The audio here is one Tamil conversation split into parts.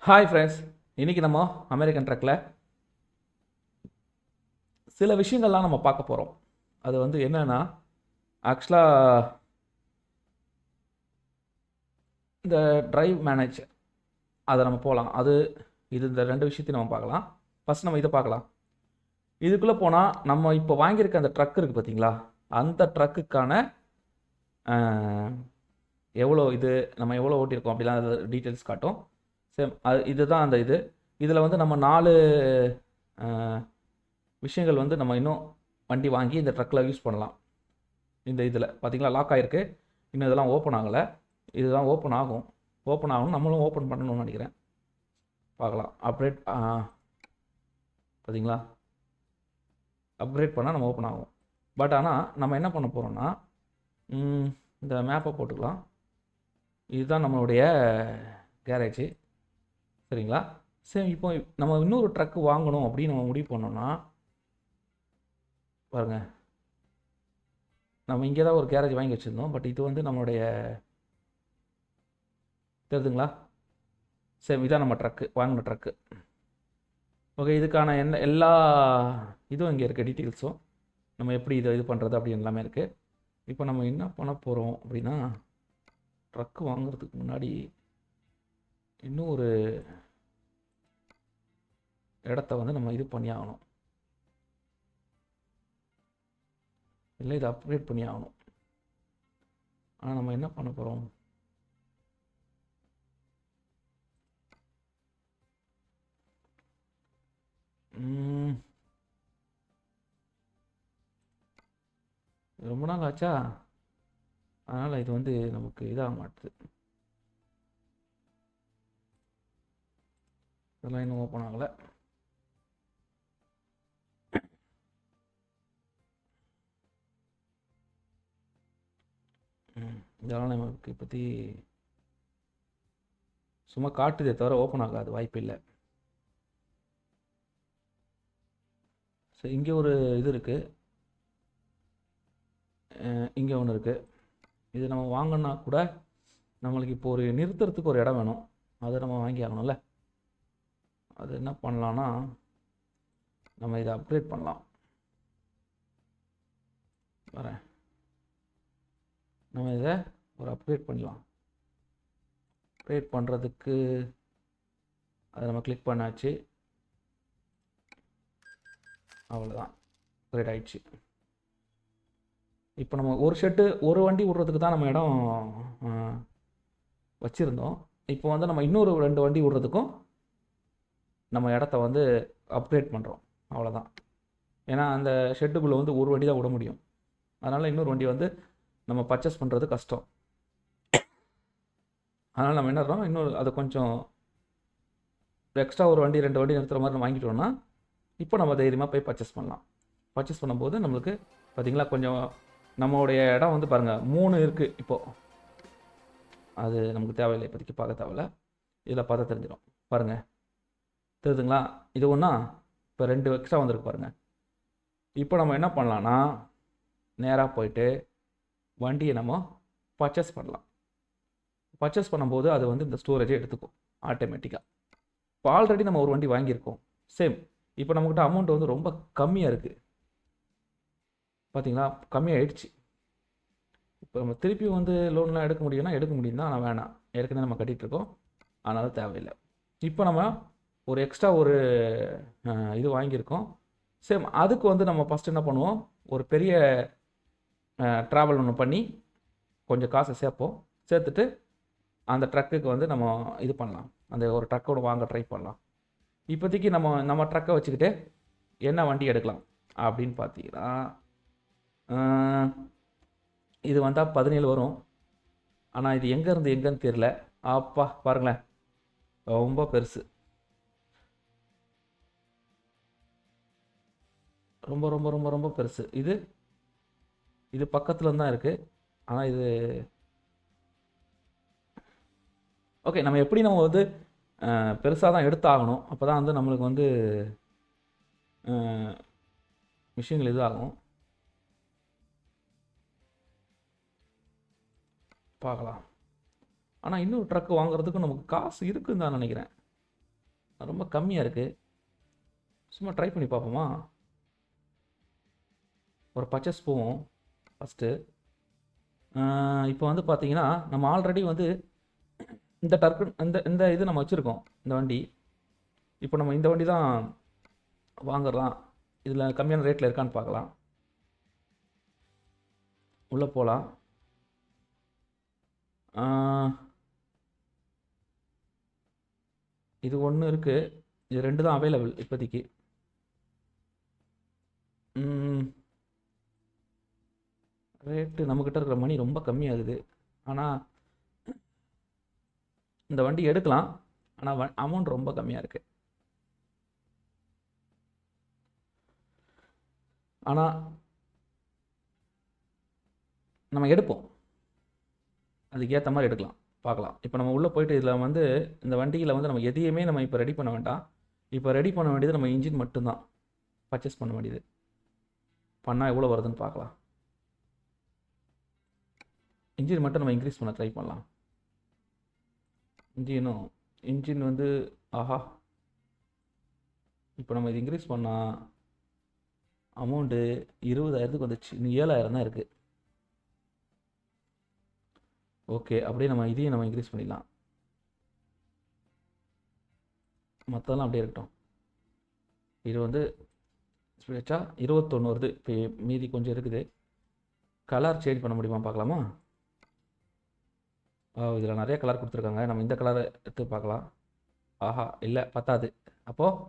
ஹாய் ஃப்ரெண்ட்ஸ், இன்றைக்கி நம்ம அமெரிக்கன் ட்ரக்கில் சில விஷயங்கள்லாம் நம்ம பார்க்க போகிறோம். அது வந்து என்னென்னா, ஆக்சுவலாக இந்த டிரைவ் மேனேஜர் அதை நம்ம போகலாம். இந்த ரெண்டு விஷயத்தையும் நம்ம பார்க்கலாம். ஃபஸ்ட் நம்ம இதை பார்க்கலாம். இதுக்குள்ளே போனால் நம்ம இப்போ வாங்கியிருக்க அந்த ட்ரக் இருக்குது பார்த்தீங்களா, அந்த ட்ரக்குக்கான எவ்வளோ நம்ம எவ்வளோ ஓட்டியிருக்கோம் அப்படிலாம் அது டீட்டெயில்ஸ் காட்டும். சேம் இதுதான் அந்த இதில் வந்து நம்ம 4 விஷயங்கள் வந்து நம்ம இன்னும் வண்டி வாங்கி இந்த ட்ரக்கில் யூஸ் பண்ணலாம். இந்த இதில் பார்த்தீங்களா லாக் ஆகிருக்கு. இன்னும் இதெல்லாம் ஓப்பன் ஆகலை. இதுதான் ஓப்பன் ஆகும். நம்மளும் ஓப்பன் பண்ணணும்னு நினைக்கிறேன். பார்க்கலாம். பார்த்தீங்களா, அப்கிரேட் பண்ணால் நம்ம ஓப்பன் ஆகும். பட் ஆனால் நம்ம என்ன பண்ண போகிறோம்னா, இந்த மேப்பை போட்டுக்கலாம். இதுதான் நம்மளுடைய கேரேஜு, சரிங்களா. சரி, இப்போ நம்ம இன்னொரு ட்ரக்கு வாங்கணும் அப்படின்னு நம்ம முடிவு பண்ணோம்னா, பாருங்கள், நம்ம இங்கே தான் ஒரு கேரேஜ் வாங்கி வச்சுருந்தோம். பட் இது வந்து நம்மளுடைய தெரியுதுங்களா, சரி, இதான் நம்ம ட்ரக்கு வாங்கின ட்ரக்கு. ஓகே, இதுக்கான எல்லா இதுவும் இங்கே இருக்குது, டீட்டெயில்ஸும் நம்ம எப்படி இது பண்ணுறது அப்படி எல்லாமே இருக்குது. இப்போ நம்ம என்ன பண்ண போகிறோம் அப்படின்னா, ட்ரக்கு வாங்குறதுக்கு முன்னாடி இன்னும் ஒரு இடத்த வந்து நம்ம இது பண்ணி ஆகணும். இல்லை, இதை அப்கிரேட் பண்ணி ஆகணும். ஆனால் நம்ம என்ன பண்ண போகிறோம், ரொம்ப நாள் ஆச்சா, அதனால் இது வந்து நமக்கு இதாக மாட்டுது. இதெல்லாம் இன்னும் ஓப்பன் ஆகலை. இதெல்லாம் நமக்கு பற்றி சும்மா காட்டுதே தவிர ஓப்பன் ஆகாது, வாய்ப்பு இல்லை. ஸோ இங்கே ஒரு இது இருக்குது, இங்கே ஒன்று இருக்குது. இது நம்ம வாங்கினா கூட நம்மளுக்கு இப்போ ஒரு நிறுத்துறதுக்கு ஒரு இடம் வேணும். அதை நம்ம வாங்கி ஆகணும்ல. அது என்ன பண்ணலான்னா, நம்ம இதை அப்கிரேட் பண்ணலாம். வரேன், நம்ம இதை ஒரு அப்கிரேட் பண்ணலாம். அப்கிரேட் பண்ணுறதுக்கு அதை நம்ம கிளிக் பண்ணாச்சு. அவ்வளோதான், அப்கிரேட் ஆயிடுச்சு. இப்போ நம்ம ஒரு வண்டி விடுறதுக்கு தான் நம்ம இடம் வச்சுருந்தோம். இப்போ வந்து நம்ம இன்னொரு 2 வண்டி விடுறதுக்கும் நம்ம இடத்த வந்து அப்கிரேட் பண்ணுறோம். அவ்வளோதான். ஏன்னா அந்த ஷெட்டுக்குள்ளே வந்து ஒரு வண்டி தான் விட முடியும். அதனால் இன்னொரு வண்டி வந்து நம்ம பர்ச்சேஸ் பண்ணுறது கஷ்டம். அதனால் நம்ம என்ன பண்ணுறோம், இன்னொரு அதை கொஞ்சம் எக்ஸ்ட்ரா ஒரு வண்டி 2 வண்டி நிறுத்துகிற மாதிரி நம்ம வாங்கிட்டோம்னா, இப்போ நம்ம தைரியமாக போய் பர்ச்சேஸ் பண்ணலாம். பர்ச்சேஸ் பண்ணும்போது நம்மளுக்கு பார்த்திங்களா, கொஞ்சம் நம்மளுடைய இடம் வந்து பாருங்கள் 3 இருக்குது இப்போது. அது நமக்கு தேவையில்லை, இப்போதைக்கு பார்க்க தேவையில்லை. இதில் பார்த்தா தெரிஞ்சிடும். பாருங்கள், தெரியுதுங்களா, இது ஒன்றா இப்போ 2 எக்ஸ்ட்ரா வந்திருக்கு பாருங்கள். இப்போ நம்ம என்ன பண்ணலான்னா, நேராக போயிட்டு வண்டியை நம்ம பர்ச்சேஸ் பண்ணலாம். பர்ச்சேஸ் பண்ணும்போது அது வந்து இந்த ஸ்டோரேஜை எடுத்துக்கும் ஆட்டோமேட்டிக்காக. இப்போ ஆல்ரெடி நம்ம ஒரு வண்டி வாங்கியிருக்கோம், சேம். இப்போ நம்மக்கிட்ட அமௌண்ட் வந்து ரொம்ப கம்மியாக இருக்குது, பார்த்தீங்களா, கம்மியாகிடுச்சு. இப்போ நம்ம திருப்பி வந்து லோன்லாம் எடுக்க முடியும்னா எடுக்க முடியும் தான், ஆனால் வேணாம், ஏற்கனவே நம்ம கட்டிகிட்ருக்கோம், அதனால் தேவையில்லை. இப்போ நம்ம ஒரு எக்ஸ்ட்ரா ஒரு இது வாங்கியிருக்கோம், சேம். அதுக்கு வந்து நம்ம ஃபஸ்ட்டு என்ன பண்ணுவோம், ஒரு பெரிய ட்ராவல் ஒன்று பண்ணி கொஞ்சம் காசை சேர்த்துட்டு அந்த ட்ரக்குக்கு வந்து நம்ம இது பண்ணலாம், அந்த ஒரு ட்ரக்கோடு வாங்க ட்ரை பண்ணலாம். இப்போதைக்கு நம்ம ட்ரக்கை வச்சுக்கிட்டு என்ன வண்டி எடுக்கலாம் அப்படின்னு பார்த்தீங்கன்னா, இது வந்தால் 17 வரும். ஆனால் இது எங்கேன்னு தெரியல. அப்பா பாருங்களேன், ரொம்ப பெருசு, ரொம்ப ரொம்ப ரொம்ப ரொம்ப பெருசு. இது பக்கத்தில் தான் இருக்குது. ஆனால் இது ஓகே, நம்ம எப்படி நம்ம வந்து பெருசாக தான் எடுத்தாகணும். அப்போ தான் வந்து நம்மளுக்கு வந்து விஷயங்கள் இதாகும். பார்க்கலாம். ஆனால் இன்னொரு ட்ரக்கு வாங்குறதுக்கு நமக்கு காசு இருக்குன்னு தான் நினைக்கிறேன். ரொம்ப கம்மியாக இருக்குது. சும்மா ட்ரை பண்ணி பார்ப்போமா? ஒரு பர்ச்சேஸ் போவோம் ஃபஸ்ட்டு. இப்போ வந்து பார்த்தீங்கன்னா நம்ம ஆல்ரெடி வந்து இந்த டர்க்கு இந்த இந்த இது நம்ம வச்சுருக்கோம் இந்த வண்டி. இப்போ நம்ம இந்த வண்டி தான் வாங்குறலாம். இதில் கம்மியான ரேட்டில் இருக்கான்னு பார்க்கலாம். உள்ளே போகலாம். இது ஒன்று இருக்குது. இது 2 தான் அவைலபிள் இப்போதைக்கு. ரேட்டு நம்மக்கிட்ட இருக்கிற மணி ரொம்ப கம்மியாகுது. ஆனால் இந்த வண்டி எடுக்கலாம். ஆனால் அமௌண்ட் ரொம்ப கம்மியாக இருக்குது. ஆனால் நம்ம எடுப்போம். அதுக்கு ஏற்ற மாதிரி எடுக்கலாம். பார்க்கலாம். இப்போ நம்ம உள்ளே போயிட்டு இதில் வந்து இந்த வண்டியில் வந்து நம்ம எதையுமே நம்ம இப்போ ரெடி பண்ண வேண்டாம். இப்போ ரெடி பண்ண வேண்டியது நம்ம இன்ஜின் மட்டும்தான் பர்ச்சேஸ் பண்ண வேண்டியது. பண்ணால் எவ்வளோ வருதுன்னு பார்க்கலாம். இன்ஜின் மட்டும் நம்ம இன்க்ரீஸ் பண்ண ட்ரை பண்ணலாம். இன்ஜின் வந்து ஆஹா, இப்போ நம்ம இது இன்க்ரீஸ் பண்ணால் அமௌண்ட்டு 20,000க்கு வந்துச்சு. இன்னும் 7,000 தான் இருக்குது. ஓகே, அப்படியே நம்ம இதையும் நம்ம இன்க்ரீஸ் பண்ணிடலாம். மற்றதெல்லாம் அப்படியே இருக்கட்டும். இது வந்து வச்சா 21 வருது. இப்போ மீதி கொஞ்சம் இருக்குது. கலர் சேஞ்ச் பண்ண முடியுமா பார்க்கலாமா? இதில் நிறைய கலர் கொடுத்துருக்காங்க. நம்ம இந்த கலரை எடுத்து பார்க்கலாம். ஆஹா, இல்லை பத்தாது. அப்போது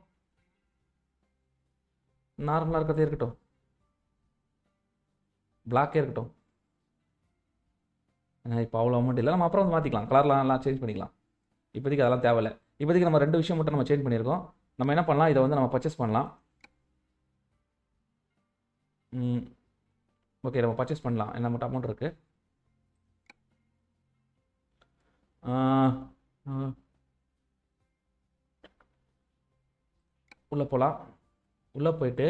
நார்மலாக இருக்கிறதே இருக்கட்டும். பிளாக்கே இருக்கட்டும். இப்போ அவ்வளோ அமௌண்ட் இல்லை. நம்ம அப்புறம் வந்து மாற்றிக்கலாம். கலர்லாம் சேஞ்ச் பண்ணிக்கலாம். இப்போதைக்கு அதெல்லாம் தேவையில்லை. இப்போதைக்கு நம்ம 2 விஷயம் மட்டும் நம்ம சேஞ்ச் பண்ணியிருக்கோம். நம்ம என்ன பண்ணலாம், இதை வந்து நம்ம பர்ச்சேஸ் பண்ணலாம். ஓகே, நம்ம பர்ச்சேஸ் பண்ணலாம். என்ன மட்டும் அமௌண்ட் இருக்குது. உள்ளே போகலாம். உள்ளே போயிட்டு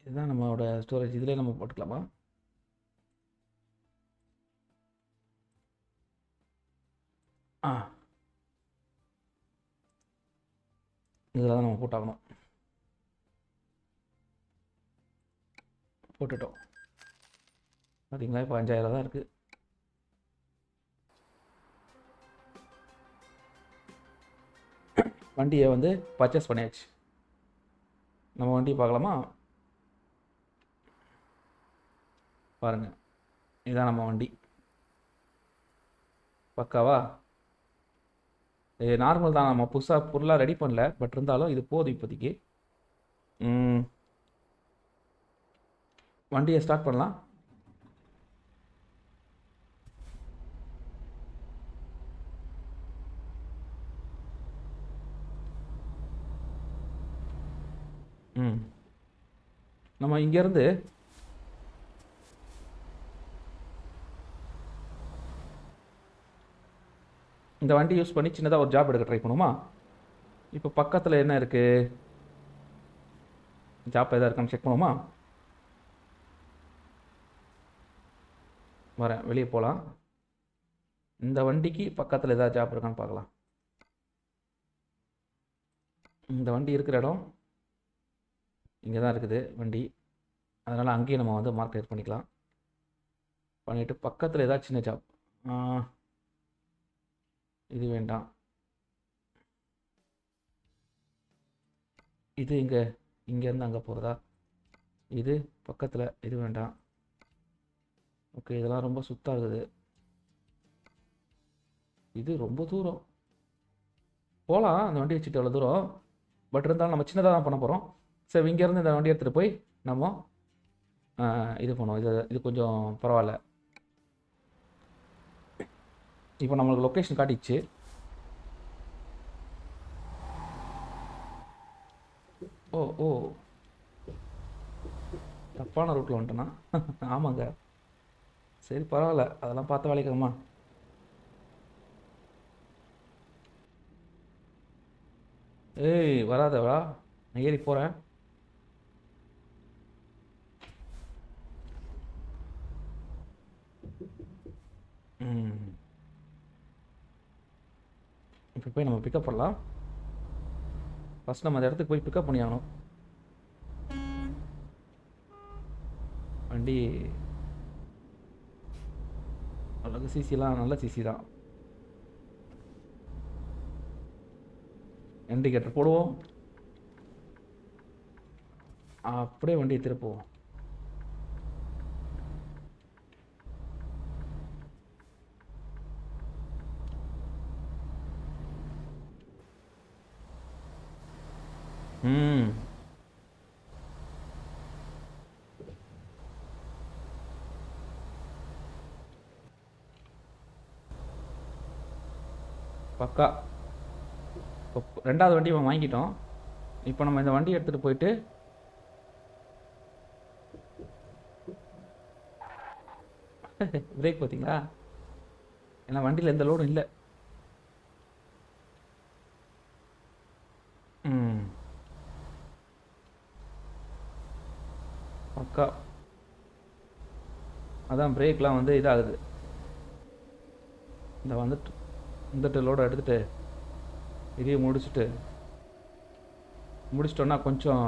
இதுதான் நம்மளோட ஸ்டோரேஜ். இதிலே நம்ம போட்டுக்கலாமா? இதில் தான் நம்ம போட்டாகணும். போட்டுட்டோம். பார்த்தீங்களா, இப்போ 5,000 தான் இருக்குது. வண்டியை வந்து பர்ச்சேஸ் பண்ணியாச்சு. நம்ம வண்டியை பார்க்கலாமா? பாருங்கள், இதுதான் நம்ம வண்டி. பக்காவா? நார்மல் தான். நம்ம புதுசாக பொருளாக ரெடி பண்ணல. பட் இருந்தாலும் இது போதும் இப்போதைக்கு. வண்டியை ஸ்டார்ட் பண்ணலாம். நம்ம இங்கேருந்து இந்த வண்டி யூஸ் பண்ணி சின்னதாக ஒரு ஜாப் எடுக்க ட்ரை பண்ணுமா? இப்போ பக்கத்தில் என்ன இருக்குது, ஜாப் எதாவது இருக்கான்னு செக் பண்ணுவோமா? வரேன், வெளியே போகலாம். இந்த வண்டிக்கு பக்கத்தில் ஏதாவது ஜாப் இருக்கான்னு பார்க்கலாம். இந்த வண்டி இருக்கிற இடம் இங்கே தான் இருக்குது வண்டி. அதனால் அங்கேயே நம்ம வந்து மார்க்கெட் பண்ணிக்கலாம். பண்ணிவிட்டு பக்கத்தில் ஏதாவது சின்ன ஜாப். இது வேண்டாம். இது இங்கேருந்து அங்கே போகிறதா? இது பக்கத்தில் இது வேண்டாம். ஓகே, இதெல்லாம் ரொம்ப சுத்தாகுது. இது ரொம்ப தூரம் போகலாம் அந்த வண்டி வச்சுட்டு அவ்வளோ தூரம். பட் இருந்தாலும் நம்ம சின்னதாக தான் பண்ண போகிறோம். சரி, இங்கேருந்து இந்த வண்டி எடுத்துகிட்டு போய் நம்ம இது பண்ணுவோம். இது கொஞ்சம் பரவாயில்ல. இப்போ நம்மளுக்கு லொக்கேஷன் காட்டிச்சு. ஓ ஓ தப்பான ரூட்டில் வந்துட்டேன்னா? ஆமாங்க. சரி, பரவாயில்ல, அதெல்லாம் பார்த்து வேலைக்குமா. ஏய், வராதவா? நான் ஏறி போகிறேன். இப்போ போய் நம்ம பிக்கப் பண்ணலாம். ஃபஸ்ட் நம்ம அந்த இடத்துக்கு போய் பிக்கப் பண்ணி ஆகணும். வண்டி அளவுக்கு சிசிலாம் நல்ல சிசி தான். இண்டிகேட்டர் போடுவோம், அப்படியே வண்டியை திருப்புவோம். பக்கா. இப்போ ரெண்டாவது வண்டி நம்ம வாங்கிட்டோம். இப்போ நம்ம இந்த வண்டி எடுத்துகிட்டு போயிட்டு பிரேக் பார்த்தீங்களா? ஏன்னா வண்டியில் எந்த லோடும் இல்லை. பக்கா. அதான் பிரேக்லாம் வந்து இதாகுது. இந்த வந்துட்டு லோடை எடுத்துகிட்டு இதையும் முடிச்சிட்டோன்னா கொஞ்சம்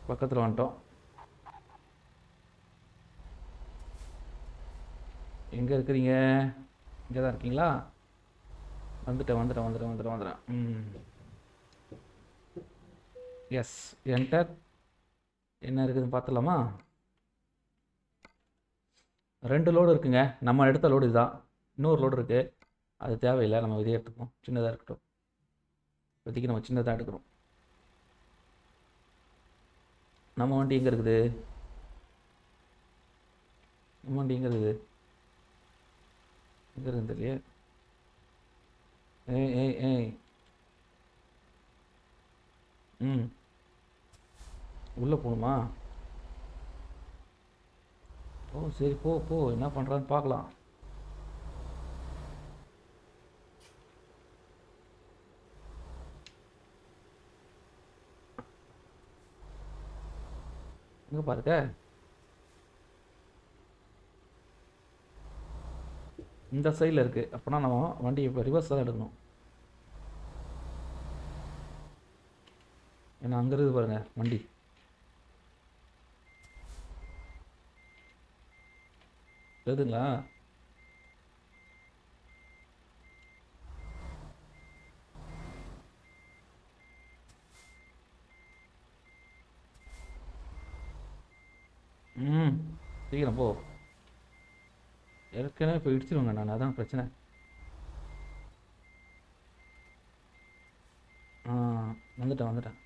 பக்கத்தில் வந்துட்டோம். எங்கே இருக்கிறீங்க? இங்கே தான் இருக்கீங்களா? வந்துட்டேன். Yes, enter. என்ன இருக்குதுன்னு பார்த்துலாமா? 2 லோடு இருக்குங்க. நம்ம எடுத்த லோடு இதுதான். இன்னொரு லோடு இருக்குது, அது தேவையில்லை. நம்ம இதே எடுத்துப்போம், சின்னதாக இருக்கட்டும். இப்போதைக்கு நம்ம சின்னதாக எடுக்கிறோம். நம்ம வண்டி எங்கே இருக்குது? எங்கே இருக்குதுன்னு தெரியலையே. ஏய் உள்ளே போகணுமா? ஓ சரி, போ என்ன பண்ணுறான்னு பார்க்கலாம். எங்கே பாருங்க, இந்த சைடில் இருக்குது. அப்போனா நம்ம வண்டி இப்போ ரிவர்ஸ் தான் எடுக்கணும். ஏன்னா அங்கே இருக்குது பாருங்க வண்டி. தெரியுதுங்களா? சீக்கிரம் போ. ஏற்கனவே இப்போ இடிச்சிருவாங்க, நான் அதான் பிரச்சனை. வந்துட்டேன்.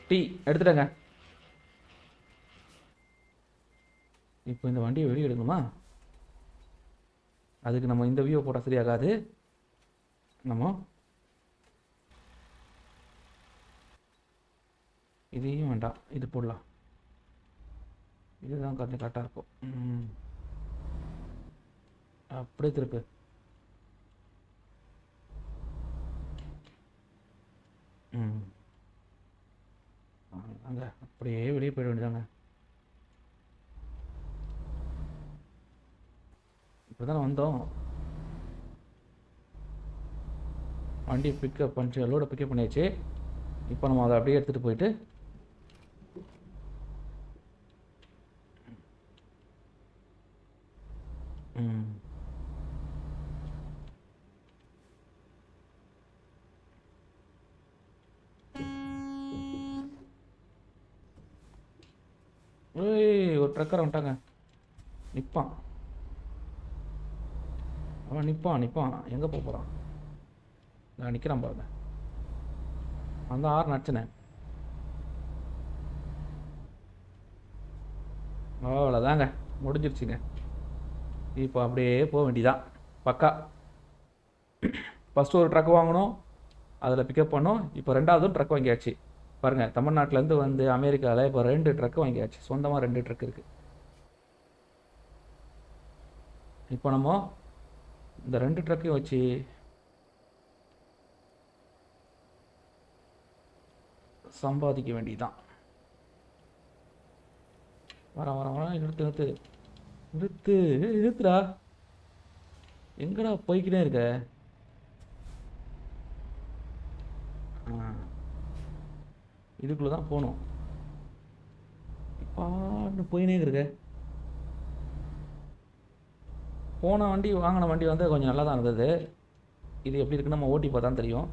டீ எடுத்துட்டேங்க. இப்போ இந்த வண்டியை வெளியே எடுக்கணுமா? அதுக்கு நம்ம இந்த வியூ போட்டால் சரியாகாது. நம்ம இதையும் வேண்டாம், இது போடலாம். இதுதான் கொஞ்சம் கரெக்டாக இருக்கும். அப்படியே திருப்பு. அங்கே அப்படியே வெளியே போயிட வேண்டியதாங்க. இப்போ தானே வந்தோம். வண்டி பிக்கப் பண்ணிச்சு, லோடை பிக்கப் பண்ணியாச்சு. இப்போ நம்ம அதை அப்படியே எடுத்துகிட்டு போயிட்டு ஒரு ட்ரக்கர் வந்துட்டாங்க. நிற்பான் அவன், நிற்பான். எங்கே போகிறான்? நான் நிற்கிறான் பாருங்க. அந்த 6 நடிச்சினேன். அவ்வளோதாங்க, முடிஞ்சிருச்சுங்க. இப்போ அப்படியே போக வேண்டியதான். பக்கா. ஃபஸ்ட்டு ஒரு ட்ரக் வாங்கணும், அதில் பிக்கப் பண்ணோம். இப்போ 2வது ட்ரக் வாங்கியாச்சு. பாருங்கள், தமிழ்நாட்டிலேருந்து வந்து அமெரிக்காவில் இப்போ 2 ட்ரக்கு வாங்கியாச்சு. சொந்தமாக 2 ட்ரக் இருக்குது. இப்போ நம்ம இந்த 2 ட்ரக்கையும் வச்சு சம்பாதிக்க வேண்டியதுதான். வரேன். நிறுத்துடா. எங்கடா போய்க்கிட்டே இருக்க? இதுக்குள்ளே தான் போகணும். பாட்டு போயினே இருக்க. போன வண்டி வாங்கின வண்டி வந்து கொஞ்சம் நல்லா தான் இருந்தது. இது எப்படி இருக்குன்னு நம்ம ஓட்டி பார்த்தா தான் தெரியும்.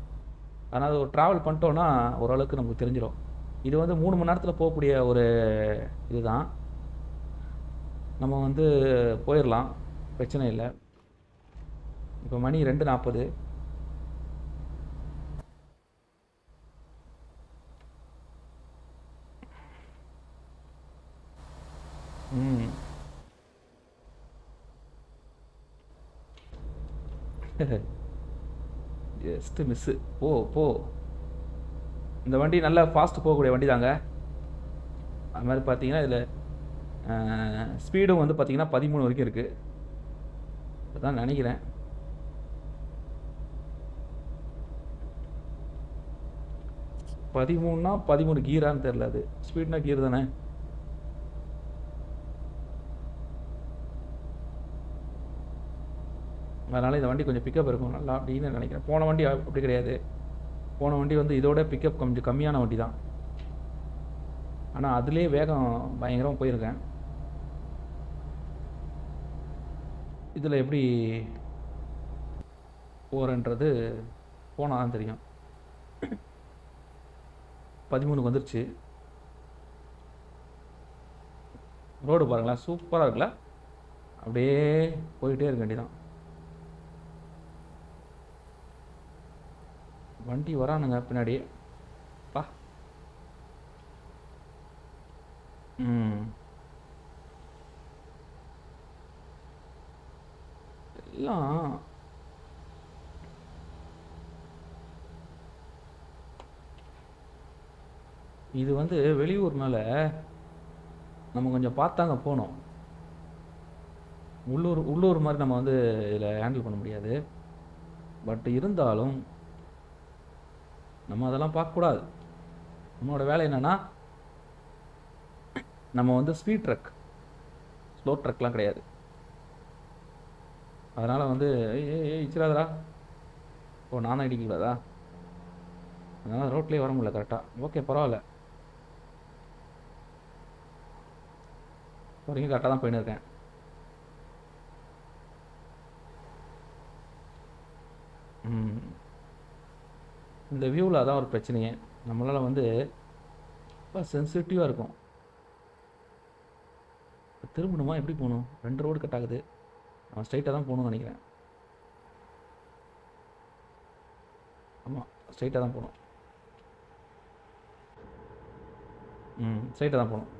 ஆனால் அது ஒரு ட்ராவல் பண்ணிட்டோன்னா ஓரளவுக்கு நமக்கு தெரிஞ்சிடும். இது வந்து 3 மணி நேரத்தில் போகக்கூடிய ஒரு இதுதான். நம்ம வந்து போயிடலாம், பிரச்சனை இல்லை. இப்போ மணி 2:40. Just miss. போ. இந்த வண்டி நல்லா ஃபாஸ்ட் போகக்கூடிய வண்டி தாங்க. அது மாதிரி பார்த்தீங்கன்னா இதில் ஸ்பீடும் வந்து பார்த்தீங்கன்னா 13 வரைக்கும் இருக்குது. அதான் நினைக்கிறேன். பதிமூணுனா 13 கீரான்னு தெரில. அது ஸ்பீட்னா கீர் தானே. அதனால் இந்த வண்டி கொஞ்சம் பிக்கப் இருக்கும் நல்லா அப்படின்னு நினைக்கிறேன். போன வண்டி அப்படி கிடையாது. போன வண்டி வந்து இதோட பிக்கப் கொஞ்சம் கம்மியான வண்டி தான். ஆனால் அதுலேயே வேகம் பயங்கரமாக போயிருக்கேன். இதில் எப்படி போகிறேன்றது போனால் தான் தெரியும். 13 வந்துருச்சு. ரோடு பாருங்களேன், சூப்பராக இருக்குல்ல. அப்படியே போயிட்டே இருக்க வேண்டியதான். வண்டி வரானுங்க பின்னாடி. பா. எல்லாம் இது வந்து வெளியூர்னால நம்ம கொஞ்சம் பார்த்தாங்க போகணும். உள்ளூர் மாதிரி நம்ம வந்து இதில் ஹேண்டில் பண்ண முடியாது. பட் இருந்தாலும் நம்ம அதெல்லாம் பார்க்கக்கூடாது. நம்மளோட வேலை என்னென்னா, நம்ம வந்து ஸ்பீட் ட்ரக், ஸ்லோ ட்ரக்லாம் கிடையாது. அதனால் வந்து இச்சிடாதரா. ஓ, நான் தான் இடிக்கக்கூடாதா? அதனால் ரோட்லேயே வர முடியல கரெக்டாக. ஓகே, பரவாயில்ல. வரைக்கும் கரெக்டாக தான் போயின்னு இருக்கேன். இந்த வியூவில் அதான் ஒரு பிரச்சனையே. நம்மளால் வந்து ரொம்ப சென்சிட்டிவாக இருக்கும். திரும்பணுமா? எப்படி போகணும்? 2 ரோடு கட் ஆகுது. நான் ஸ்ட்ரைட்டாக தான் போகணும்னு நினைக்கிறேன். ஆமாம், ஸ்ட்ரைட்டாக தான் போகணும். ஸ்ட்ரைட்டாக தான் போகணும்.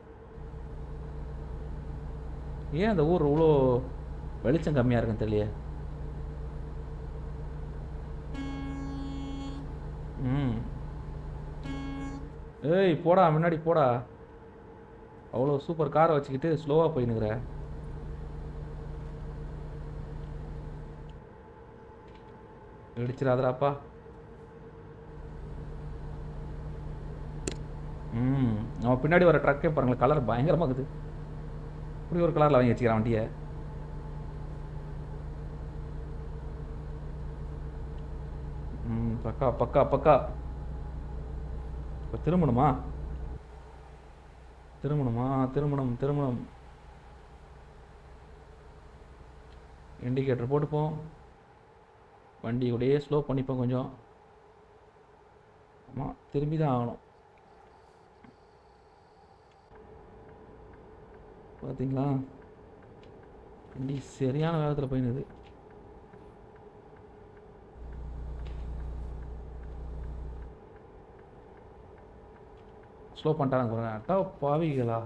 ஏன் அந்த ஊர் இவ்வளோ வெளிச்சம் கம்மியாக இருக்குன்னு தெரியலையே. ஏய் போடா, முன்னாடி போடா. அவ்வளோ சூப்பர் காரை வச்சுக்கிட்டு ஸ்லோவாக போயின்னுக்குற. இடிச்சிடாதராப்பா. நம்ம பின்னாடி வர ட்ரக்கே பாருங்களேன், கலர் பயங்கரமாக இருக்குது. இப்படி ஒரு கலரில் வாங்கி வச்சுக்கிறான் வண்டியை. பக்கா பக்கா பக்கா. இப்போ திரும்பணுமா? திரும்பணும். இண்டிகேட்டர் போட்டுப்போம். வண்டியோடையே ஸ்லோ பண்ணிப்போம் கொஞ்சம். ஆமாம், திரும்பி தான் ஆகணும். பார்த்தீங்களா, வண்டி சரியான வேகத்தில் போயிடுது. ஸ்லோ பண்ணிட்டாங்க பாருங்க. அட்டா பாவிகளா,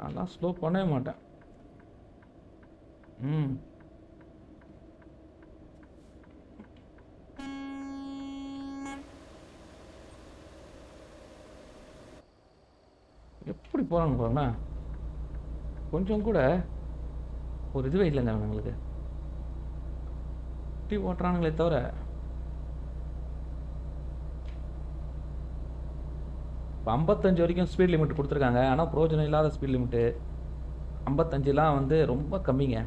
அதெல்லாம் ஸ்லோ பண்ணவே மாட்டேன். எப்படி போகிறாங்க பாருங்களேன். கொஞ்சம் கூட ஒரு இதுவே இல்லைங்க அவங்களுக்கு. எப்படி ஓட்டுறானுங்களே தவிர இப்போ 55 வரைக்கும் ஸ்பீட் லிமிட் கொடுத்துருக்காங்க. ஆனால் பிரயோஜனம் இல்லாத ஸ்பீட் லிமிட்டு. 55லாம் வந்து ரொம்ப கம்மிங்க.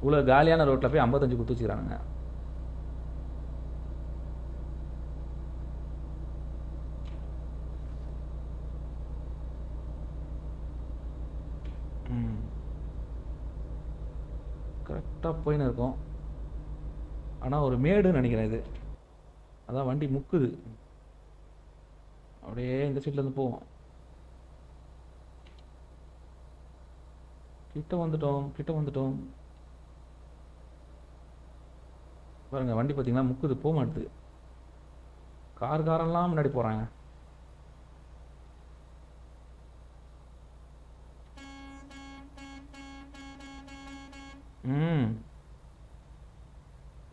இவ்வளோ காலியான ரோட்டில் போய் 55 கொடுத்து வச்சுக்கிறானுங்க. கரெக்டாக போயின்னு இருக்கும். ஆனால் ஒரு மேடுன்னு நினைக்கிறேன் இது. அதான் வண்டி முக்குது. அப்படியே இந்த சைட்லேருந்து போவோம். கிட்ட வந்துட்டோம். பாருங்க வண்டி பார்த்தீங்கன்னா முக்குது, போக மாட்டுது. காரெல்லாம் முன்னாடி போகிறாங்க.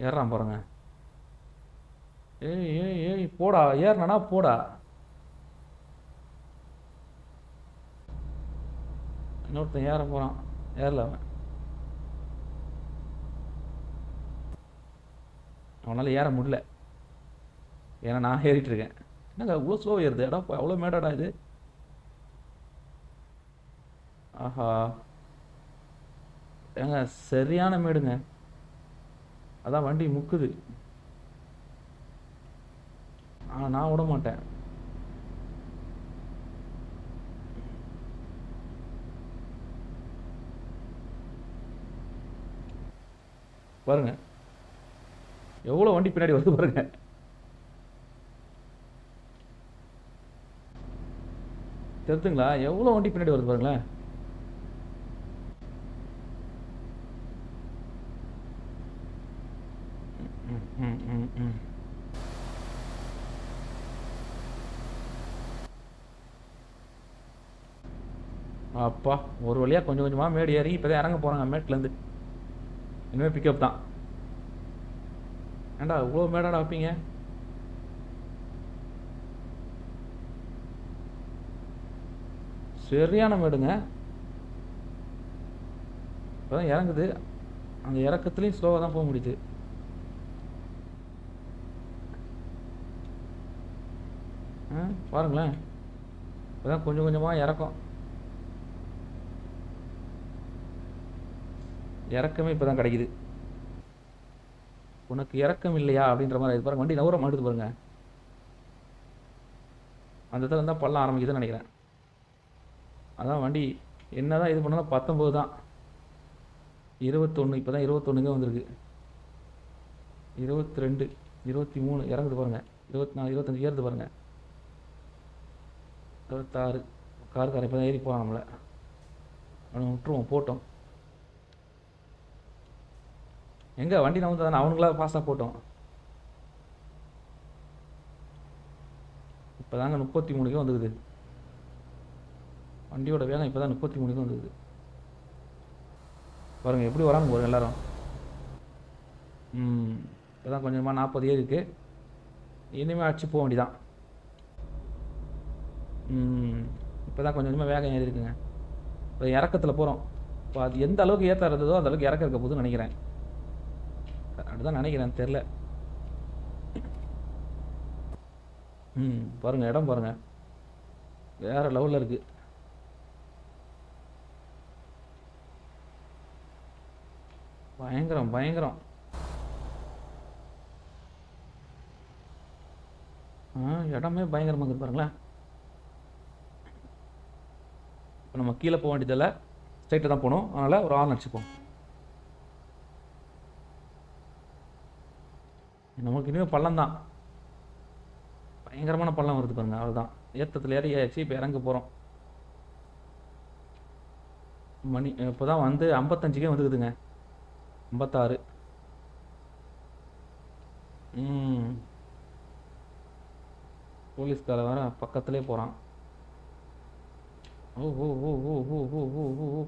ஏறான் பாருங்க. ஏய் போடா, ஏறினா போடா. இன்னொருத்தன் ஏற போகிறான், ஏறல அவன். அவனால் ஏற முடியல, ஏன்னா நான் ஏறிட்டு இருக்கேன். என்னங்க அவ்வளோ ஸ்லோ ஏறுது? அடா அவ்வளோ மேடாடா இது. ஆஹா, ஏங்க சரியான மேடுங்க. அதான் வண்டி முக்குது. ஆனால் நான் விட மாட்டேன். பாருங்க எவ்வளோ வண்டி பின்னாடி வருது பாருங்க. தெரிஞ்சுங்களா எவ்வளோ வண்டி பின்னாடி வருது பாருங்களேன். அப்பா ஒரு வழியாக கொஞ்சம் கொஞ்சமாக மேடு ஏறி இப்போ தான் இறங்க போகிறாங்க மேட்லேருந்து. இனிமேல் பிக்கப் தான். ஏண்டா இவ்வளோ மேடாடா வைப்பீங்க? சரியான மேடுங்க. இப்போ தான் இறங்குது. அந்த இறக்கத்துலேயும் ஸ்லோவாக தான் போக முடியுது. பாருங்களேன் இப்போ தான் கொஞ்சம் கொஞ்சமாக இறக்கமே இப்போ தான் கிடைக்குது. உனக்கு இறக்கம் இல்லையா அப்படின்ற மாதிரி இது பாருங்க. வண்டி நவர மாட்டுது பாருங்க. அந்த இடத்துல இருந்தால் பள்ளம் ஆரம்பிக்குதுன்னு நினைக்கிறேன். அதான் வண்டி என்ன தான் இது பண்ணாலும் 19 தான். 21 இப்போ தான் 21ங்க வந்திருக்கு. 22 23 இறங்குது பாருங்க. 24 25 ஏறுது பாருங்க. 26 காருக்காரன் இப்போ தான் ஏறி போகிறான் நம்மளை. அவனை விட்டுருவோம் போட்டோம். எங்கே வண்டி நவுந்தா தானே அவனுங்களா ஃபாஸ்ட்டாக போட்டோம். இப்போ தாங்க 33க்கு வந்துக்குது. வண்டியோட வேகம் இப்போ தான் 33க்கு வந்துக்குது. பாருங்கள் எப்படி வராங்க ஒரு எல்லாரும். இப்போ தான் கொஞ்சமாக 40 ஏறி இருக்கு. இனிமேல் அடிச்சு போக வேண்டிதான். இப்போ தான் கொஞ்சம் கொஞ்சமாக வேகம் ஏறி இருக்குங்க. இப்போ இறக்கத்தில் போகிறோம். இப்போ அது எந்த அளவுக்கு ஏற்ற இருந்ததோ அந்த அளவுக்கு இறக்க இருக்க போதுன்னு நினைக்கிறேன். அப்படிதான் நினைக்கிறேன், தெரில. பாருங்கள் இடம் பாருங்கள் வேறு லெவலில் இருக்குது. பயங்கரம் பயங்கரம். இடமே பயங்கரமாக இருக்குது பாருங்களேன். இப்போ நம்ம கீழே போக வேண்டியதில்லை, ஸ்ட்ரைட்டாக தான் போகணும். அதனால் ஒரு ஆர்ன் அடிச்சுப்போம். நமக்கு இனிமேல் பள்ளம் தான், பயங்கரமான பள்ளம் வருது பாருங்க. அவ்வளோதான், ஏற்றத்தில் ஏறி ஆச்சு. இப்போ இறங்க போகிறோம். மணி இப்போ தான் வந்து 55க்கே வந்துக்குதுங்க. 56. போலீஸ்கார வேற பக்கத்துலேயே போகிறான். ஓ ஓ ஓ ஓ ஓ ஓ ஓ ஓ ஓ.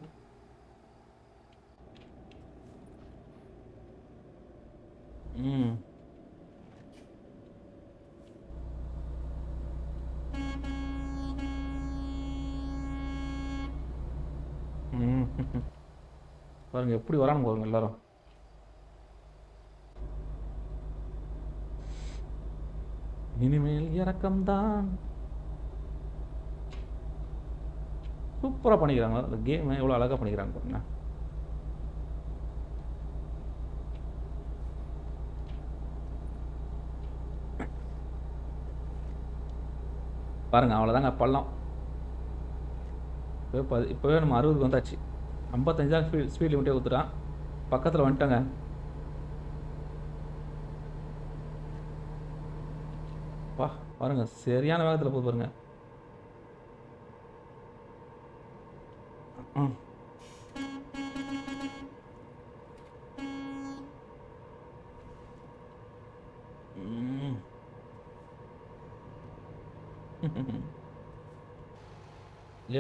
பாருங்கள் எப்படி வரானு பாருங்க எல்லாரும். இனிமேல் இறக்கம்தான். சூப்பராக பண்ணிக்கிறாங்க. அந்த கேமை எவ்வளோ அழகாக பண்ணிக்கிறாங்க பாருங்க. பாருங்கள் அவ்வளோதாங்க பள்ளம். இப்போவே நம்ம 60க்கு வந்தாச்சு. 55 தான் ஸ்பீட் லிமிட்டே கொடுத்துட்டான். பக்கத்தில் வந்துட்டோங்க. பாருங்கள் சரியான வேகத்தில் போகுது பாருங்க.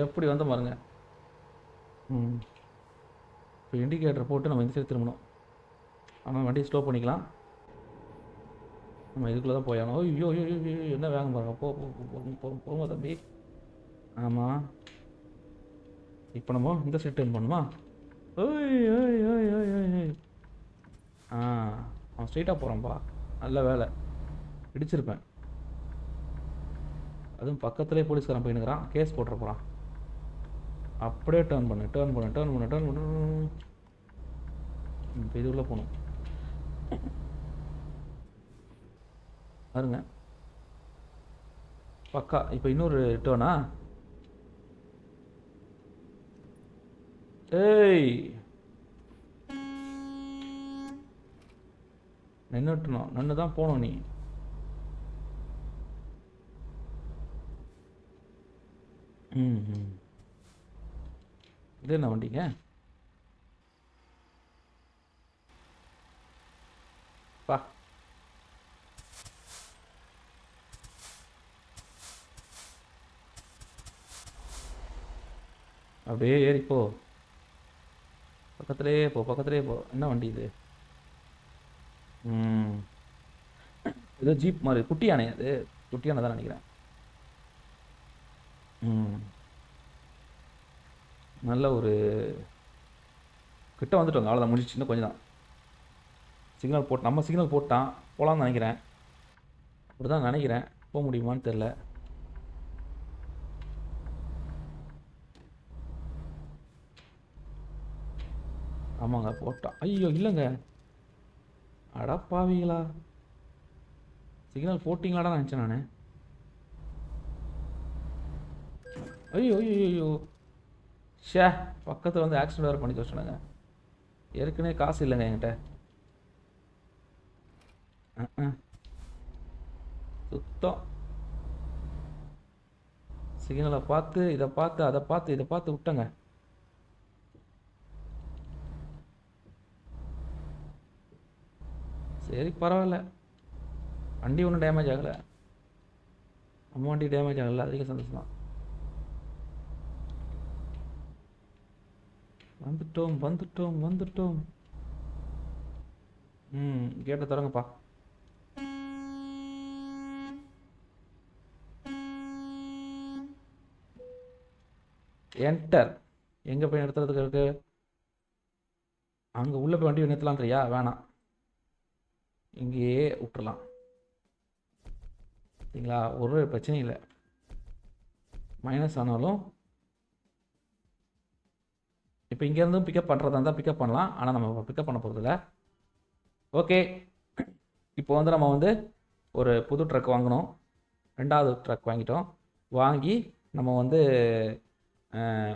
எப்படி வந்து பாருங்க. இப்போ இண்டிகேட்டர் போட்டு நம்ம இந்த சைடு திரும்பணும். ஆனால் வண்டியை ஸ்லோ பண்ணிக்கலாம். நம்ம இதுக்குள்ளே தான் போயானோம். ஐயோ ஐயோ ஐயோ என்ன வேகம் பாருங்க. போங்க தம்பி. ஆமாம் இப்போ நம்ம இந்த சைடு டர்ன் பண்ணுமா? ஓய் ஓய் ஓய் ஓய் ஓய். அவன் ஸ்ட்ரெயிட்டாக போகிறான்ப்பா. நல்ல வேலை இடிச்சிருப்பேன். அதுவும் பக்கத்துலேயே போலீஸ்காரன் போயினுக்கிறான். கேஸ் போட்டுற போகிறான். அப்படியே டர்ன் பண்ணு. இப்போ இதுக்குள்ளே போகணும் பாருங்க. பக்கா. இப்போ இன்னொரு டர்னா? ஏய் நின்றுட்டணும். நின்று தான் போகணும் நீ. இது என்ன வண்டிங்க? பா அப்படியே ஏறிப்போ. பக்கத்துலேயே போ. என்ன வண்டி இது? ஏதோ ஜீப் மாதிரி. குட்டி யானை. அது குட்டி யானை தான் நினைக்கிறேன். நல்ல ஒரு கிட்ட வந்துட்டோங்க. அவ்வளோதான் முடிச்சு. இன்னும் கொஞ்சம் தான். சிக்னல் போட்டு நம்ம சிக்னல் போட்டான் போகலான்னு நினைக்கிறேன். அப்படி தான் நினைக்கிறேன். போக முடியுமான்னு தெரில. ஆமாங்க போட்டான். ஐயோ இல்லைங்க. அடப்பாவீங்களா, சிக்னல் போட்டிங்களாடா நினச்சேன் நான். ஐயோ ஐயோ ஐயோ ஷே, பக்கத்தில் வந்து ஆக்சிடென்ட் வேறு பண்ணி வச்சுனாங்க. ஏற்கனவே காசு இல்லைங்க என்கிட்ட. சுத்தம். சிக்னலை பார்த்து இதை பார்த்து அதை பார்த்து இதை பார்த்து விட்டங்க. சரி பரவாயில்ல, வண்டி ஒன்றும் டேமேஜ் ஆகலை. நம்ம வண்டி டேமேஜ் ஆகலை, அதிக சந்தோஷம் தான். வந்துட்டோம். கேட்ட தரங்கப்பா. என்டர். எங்கே போய் நிறுத்துறதுக்கு இருக்கு? அங்கே உள்ளே போய் வண்டி நிறுத்தலான்றியா? வேணாம், இங்கேயே விட்டுறலாம். சரிங்களா, ஒரு பிரச்சனையும் இல்லை. மைனஸ் ஆனாலும் இப்போ இங்கேருந்தும் பிக்கப் பண்ணுறதா இருந்தால் பிக்கப் பண்ணலாம். ஆனால் நம்ம பிக்கப் பண்ண போகிறதில்ல. ஓகே, இப்போ வந்து நம்ம வந்து ஒரு புது ட்ரக் வாங்கினோம். 2வது ட்ரக் வாங்கிட்டோம். வாங்கி நம்ம வந்து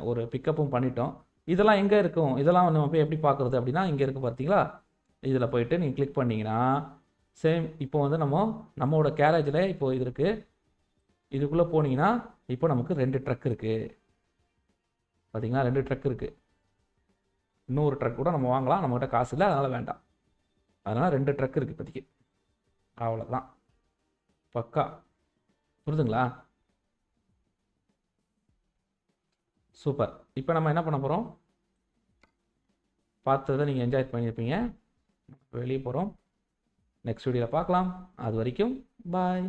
ஒரு பிக்கப்பும் பண்ணிட்டோம். இதெல்லாம் எங்கே இருக்கும்? இதெல்லாம் நம்ம போய் எப்படி பார்க்குறது அப்படின்னா, இங்கே இருக்குது பார்த்தீங்களா? இதில் போயிட்டு நீங்கள் கிளிக் பண்ணிங்கன்னா சேம். இப்போ வந்து நம்மளோட கேரேஜில் இப்போ இது இருக்குது. இதுக்குள்ளே போனீங்கன்னா இப்போ நமக்கு 2 ட்ரக் இருக்குது. பார்த்தீங்களா, 2 ட்ரக் இருக்குது. இன்னொரு ட்ரக் கூட நம்ம வாங்கலாம். நம்மகிட்ட காசு இல்லை, அதனால் வேண்டாம். அதனால் 2 ட்ரக் இருக்குது இப்போதைக்கு. அவ்வளோதான், பக்கா. புரியுதுங்களா? சூப்பர். இப்போ நம்ம என்ன பண்ண போகிறோம்? பார்த்ததை நீங்கள் என்ஜாய் பண்ணியிருப்பீங்க. வெளியே போகிறோம். நெக்ஸ்ட் வீடியோவில் பார்க்கலாம். அது வரைக்கும் பாய்.